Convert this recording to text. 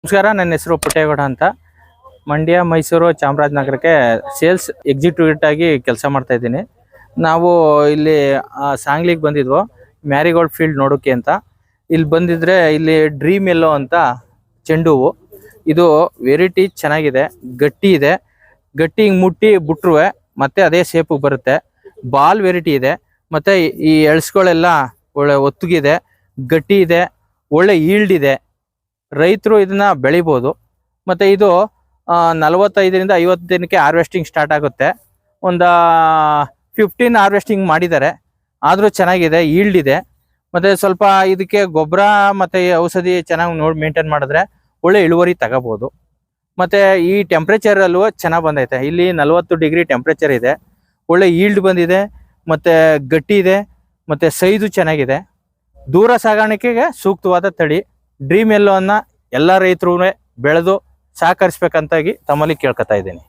ನಮಸ್ಕಾರ, ನನ್ನ ಹೆಸರು ಪುಟ್ಟೇಗೌಡ ಅಂತ. ಮಂಡ್ಯ, ಮೈಸೂರು, ಚಾಮರಾಜನಗರಕ್ಕೆ ಸೇಲ್ಸ್ ಎಕ್ಸಿಕ್ಯೂಟಿವ್ ಆಗಿ ಕೆಲಸ ಮಾಡ್ತಾ ಇದ್ದೀನಿ. ನಾವು ಇಲ್ಲಿ ಸಾಂಗ್ಲಿಗೆ ಬಂದಿದ್ವು ಮ್ಯಾರಿಗೋಲ್ಡ್ ಫೀಲ್ಡ್ ನೋಡೋಕ್ಕೆ ಅಂತ. ಇಲ್ಲಿ ಬಂದಿದ್ರೆ ಇಲ್ಲಿ ಡ್ರೀಮ್ ಎಲ್ಲೋ ಅಂತ ಚೆಂಡು ಹೂವು. ಇದು ವೆರೈಟಿ ಚೆನ್ನಾಗಿದೆ, ಗಟ್ಟಿ ಇದೆ. ಗಟ್ಟಿ ಹಿಂಗೆ ಮುಟ್ಟಿ ಬಿಟ್ರುವೆ ಮತ್ತೆ ಅದೇ ಶೇಪಿಗೆ ಬರುತ್ತೆ. ಬಾಲ್ ವೆರೈಟಿ ಇದೆ, ಮತ್ತೆ ಈ ಎಳ್ಸ್ಗಳೆಲ್ಲ ಒಳ್ಳೆ ಒತ್ತುಗಿದೆ, ಗಟ್ಟಿ ಇದೆ, ಒಳ್ಳೆ ಈಲ್ಡ್ ಇದೆ. ರೈತರು ಇದನ್ನ ಬೆಳಿಬೋದು. ಮತ್ತೆ ಇದು 45ರಿಂದ 50 ದಿನಕ್ಕೆ ಹಾರ್ವೆಸ್ಟಿಂಗ್ ಸ್ಟಾರ್ಟ್ ಆಗುತ್ತೆ. ಒಂದು 15 ಹಾರ್ವೆಸ್ಟಿಂಗ್ ಮಾಡಿದ್ದಾರೆ, ಆದರೂ ಚೆನ್ನಾಗಿದೆ, ಈಲ್ಡ್ ಇದೆ. ಮತ್ತೆ ಸ್ವಲ್ಪ ಇದಕ್ಕೆ ಗೊಬ್ಬರ ಮತ್ತೆ ಔಷಧಿ ಚೆನ್ನಾಗಿ ನೋಡಿ ಮೇಂಟೈನ್ ಮಾಡಿದ್ರೆ ಒಳ್ಳೆ ಇಳುವರಿ ತಗೋಬಹುದು. ಮತ್ತೆ ಈ ಟೆಂಪ್ರೇಚರ್ ಅಲ್ಲೂ ಚೆನ್ನಾಗಿ ಬಂದೈತೆ. ಇಲ್ಲಿ 40 ಡಿಗ್ರಿ ಟೆಂಪ್ರೇಚರ್ ಇದೆ, ಒಳ್ಳೆ ಈಲ್ಡ್ ಬಂದಿದೆ, ಮತ್ತೆ ಗಟ್ಟಿ ಇದೆ, ಮತ್ತೆ ಸೈಜು ಚೆನ್ನಾಗಿದೆ. ದೂರ ಸಾಗಾಣಿಕೆಗೆ ಸೂಕ್ತವಾದ ತಳಿ ಡ್ರೀಮ್ ಎಲ್ಲೋ ಅನ್ನ ಎಲ್ಲ ರೈತರು ಬೆಳೆದು ಸಹಕರಿಸ್ಬೇಕಂತಾಗಿ ತಮ್ಮಲ್ಲಿ ಕೇಳ್ಕೊತಾ ಇದ್ದೀನಿ.